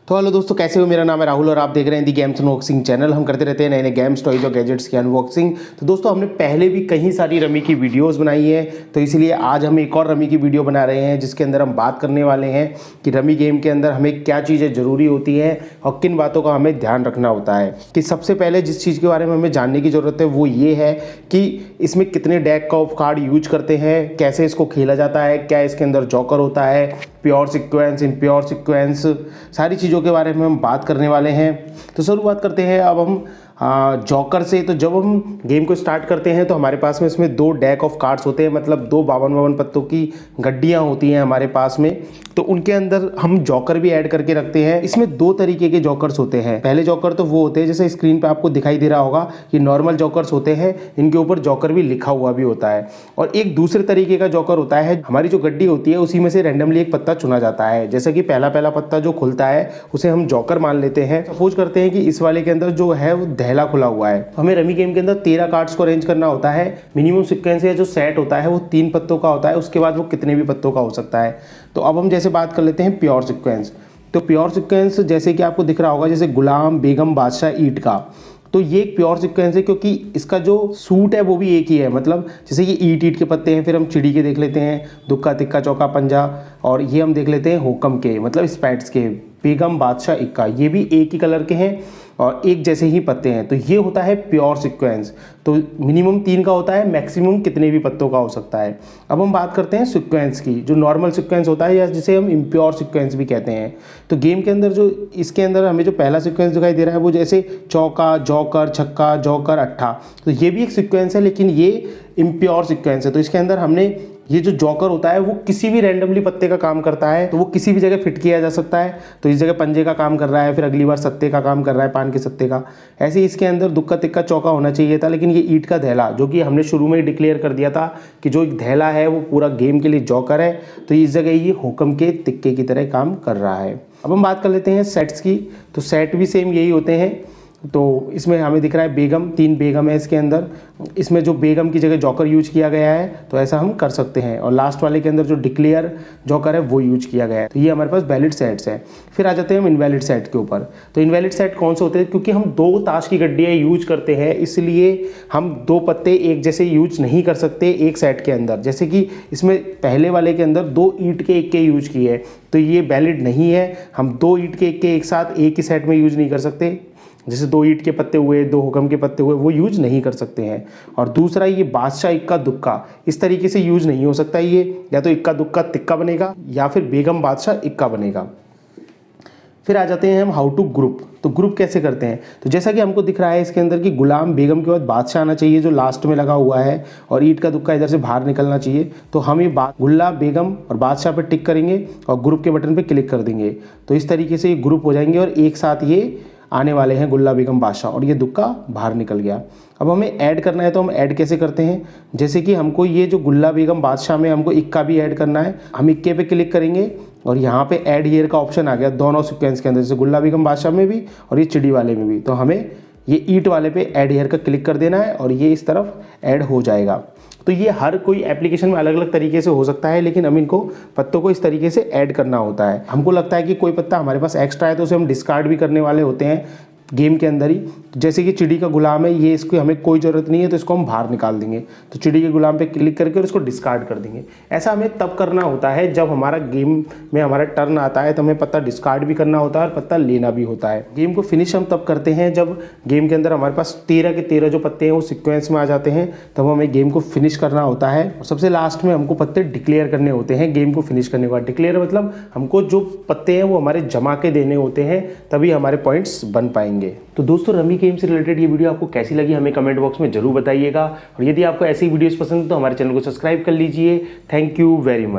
तो हेलो दोस्तों, कैसे हो? मेरा नाम है राहुल और आप देख रहे हैं दी गेम्स अनबॉक्सिंग चैनल। हम करते रहते हैं नए नए गेम्स, टॉयज और गैजेट्स की अनबॉक्सिंग। तो दोस्तों, हमने पहले भी कई सारी रमी की वीडियोस बनाई है, तो इसलिए आज हम एक और रमी की वीडियो बना रहे हैं जिसके अंदर हम बात करने वाले हैं कि रमी गेम के अंदर हमें क्या चीज़ें ज़रूरी होती हैं और किन बातों का हमें ध्यान रखना होता है। कि सबसे पहले जिस चीज़ के बारे में हमें जानने की ज़रूरत है वो ये है कि इसमें कितने डेक का ऑफ कार्ड यूज करते हैं, कैसे इसको खेला जाता है, क्या इसके अंदर जॉकर होता है, प्योर सीक्वेंस, इम्प्योर सीक्वेंस, सारी चीज़ों के बारे में हम बात करने वाले हैं। तो शुरुआत करते हैं अब हम जॉकर से। तो जब हम गेम को स्टार्ट करते हैं तो हमारे पास में इसमें 2 डेक ऑफ कार्ड्स होते हैं, मतलब 2 52 पत्तों की गड्डियाँ होती हैं हमारे पास में। तो उनके अंदर हम जॉकर भी ऐड करके रखते हैं। इसमें 2 तरीके के जॉकर्स होते हैं। पहले जॉकर तो वो होते हैं जैसे स्क्रीन पे आपको दिखाई दे रहा होगा कि नॉर्मल जॉकर्स होते हैं, इनके ऊपर जॉकर भी लिखा हुआ भी होता है। और एक दूसरे तरीके का जॉकर होता है, हमारी जो गड्डी होती है उसी में से रैंडमली एक पत्ता चुना जाता है। जैसे कि पहला पत्ता जो खुलता है उसे हम जॉकर मान लेते हैं। सपोज करते हैं कि इस वाले के अंदर जो है वो दहला खुला हुआ है। हमें रमी गेम के अंदर 13 कार्ड्स को अरेंज करना होता है। मिनिमम सीक्वेंस या जो सेट होता है वो 3 पत्तों का होता है, उसके बाद वो कितने भी पत्तों का हो सकता है। तो अब हम जैसे बात कर लेते हैं प्योर सीक्वेंस। तो प्योर सीक्वेंस जैसे कि आपको दिख रहा होगा, जैसे गुलाम, बेगम, बादशाह, ईट का, तो ये एक प्योर सीक्वेंस है क्योंकि इसका जो सूट है वो भी एक ही है। मतलब जैसे ये ईट के पत्ते हैं, फिर हम चिड़ी के देख लेते हैं, दुक्का, तिक्का, चौका, पंजा, और ये हम देख लेते हैं होकम के, मतलब स्पैट्स के, बेगम, बादशाह, इक्का, ये भी एक ही कलर के हैं और एक जैसे ही पत्ते हैं। तो ये होता है प्योर सीक्वेंस। तो मिनिमम 3 का होता है, मैक्सिमम कितने भी पत्तों का हो सकता है। अब हम बात करते हैं सीक्वेंस की, जो नॉर्मल सीक्वेंस होता है या जिसे हम इम्प्योर सीक्वेंस भी कहते हैं। तो गेम के अंदर जो इसके अंदर हमें जो पहला सीक्वेंस दिखाई दे रहा है वो जैसे चौका, जॉकर, छक्का, जॉकर, अट्ठा, तो ये भी एक सीक्वेंस है लेकिन ये इम्प्योर सीक्वेंस है। तो इसके अंदर हमने ये जो जॉकर होता है वो किसी भी रैंडमली पत्ते का काम करता है, तो वो किसी भी जगह फिट किया जा सकता है। तो इस जगह पंजे का काम कर रहा है, फिर अगली बार सत्ते का काम कर रहा है, पान के सत्ते का। ऐसे ही इसके अंदर दुक्का, तिक्का, चौका होना चाहिए था, लेकिन ये ईट का दहला, जो कि हमने शुरू में ही डिक्लेयर कर दिया था कि जो एक दहला है वो पूरा गेम के लिए जॉकर है, तो इस जगह ये हुक्म के तिक्के की तरह काम कर रहा है। अब हम बात कर लेते हैं सेट्स की। तो सेट भी सेम यही होते हैं। तो इसमें हमें दिख रहा है बेगम, 3 बेगम है इसके अंदर। इसमें जो बेगम की जगह जॉकर यूज किया गया है, तो ऐसा हम कर सकते हैं। और लास्ट वाले के अंदर जो डिक्लेयर जॉकर है वो यूज किया गया है। तो ये हमारे पास वैलिड सेट्स हैं। फिर आ जाते हैं हम इनवैलिड सेट के ऊपर। तो इनवैलिड सेट कौन से होते हैं? क्योंकि हम 2 ताश की गड्डियाँ यूज करते हैं, इसलिए हम 2 पत्ते एक जैसे यूज नहीं कर सकते एक सेट के अंदर। जैसे कि इसमें पहले वाले के अंदर 2 ईंट के एक के यूज किए हैं, तो ये वैलिड नहीं है। हम 2 ईंट के एक साथ एक ही सेट में यूज नहीं कर सकते। जैसे 2 ईंट के पत्ते हुए, 2 हुक्म के पत्ते हुए, वो यूज नहीं कर सकते हैं। और दूसरा ये बादशाह, इक्का, दुक्का, इस तरीके से यूज नहीं हो सकता। ये या तो इक्का, दुक्का, तिक्का बनेगा या फिर बेगम, बादशाह, इक्का बनेगा। फिर आ जाते हैं हम हाउ टू ग्रुप। तो ग्रुप कैसे करते हैं? तो जैसा कि हमको दिख रहा है इसके अंदर कि गुलाम, बेगम के बाद बादशाह आना चाहिए जो लास्ट में लगा हुआ है, और ईट का, दुक्का इधर से बाहर निकलना चाहिए। तो हम ये गुल्ला, बेगम और बादशाह पर टिक करेंगे और ग्रुप के बटन पर क्लिक कर देंगे। तो इस तरीके से ये ग्रुप हो जाएंगे और एक साथ ये आने वाले हैं गुल्ला, बेगम, बादशाह, और ये दुक्का बाहर निकल गया। अब हमें ऐड करना है, तो हम ऐड कैसे करते हैं? जैसे कि हमको ये जो गुल्ला, बेगम, बादशाह में हमको इक्का भी ऐड करना है। हम इक्के पे क्लिक करेंगे और यहाँ पे ऐड ईयर का ऑप्शन आ गया दोनों सीक्वेंस के अंदर, जैसे गुल्ला, बेगम, बादशाह में भी और ये चिड़ी वाले में भी। तो हमें ये ईट वाले पे ऐड ईयर का क्लिक कर देना है और ये इस तरफ ऐड हो जाएगा। तो ये हर कोई एप्लीकेशन में अलग अलग तरीके से हो सकता है, लेकिन हम इनको पत्तों को इस तरीके से ऐड करना होता है। हमको लगता है कि कोई पत्ता हमारे पास एक्स्ट्रा है तो उसे हम डिस्कार्ड भी करने वाले होते हैं गेम के अंदर ही। जैसे कि चिड़ी का गुलाम है, ये इसको हमें कोई ज़रूरत नहीं है तो इसको हम बाहर निकाल देंगे। तो चिड़ी के गुलाम पे क्लिक करके और इसको डिस्कार्ड कर देंगे। ऐसा हमें तब करना होता है जब हमारा गेम में हमारा टर्न आता है, तो हमें पत्ता डिस्कार्ड भी करना होता है और पत्ता लेना भी होता है। गेम को फिनिश हम तब करते हैं जब गेम के अंदर हमारे पास 13 के 13 जो पत्ते हैं वो सिक्वेंस में आ जाते हैं, तब हमें गेम को फिनिश करना होता है। और सबसे लास्ट में हमको पत्ते डिक्लेयर करने होते हैं गेम को फिनिश करने के बाद। डिक्लेयर मतलब हमको जो पत्ते हैं वो हमारे जमा के देने होते हैं, तभी हमारे पॉइंट्स बन पाएंगे। तो दोस्तों, रमी गेम से रिलेटेड ये वीडियो आपको कैसी लगी हमें कमेंट बॉक्स में जरूर बताइएगा। और यदि आपको ऐसी वीडियोस पसंद है तो हमारे चैनल को सब्सक्राइब कर लीजिए। Thank you very much.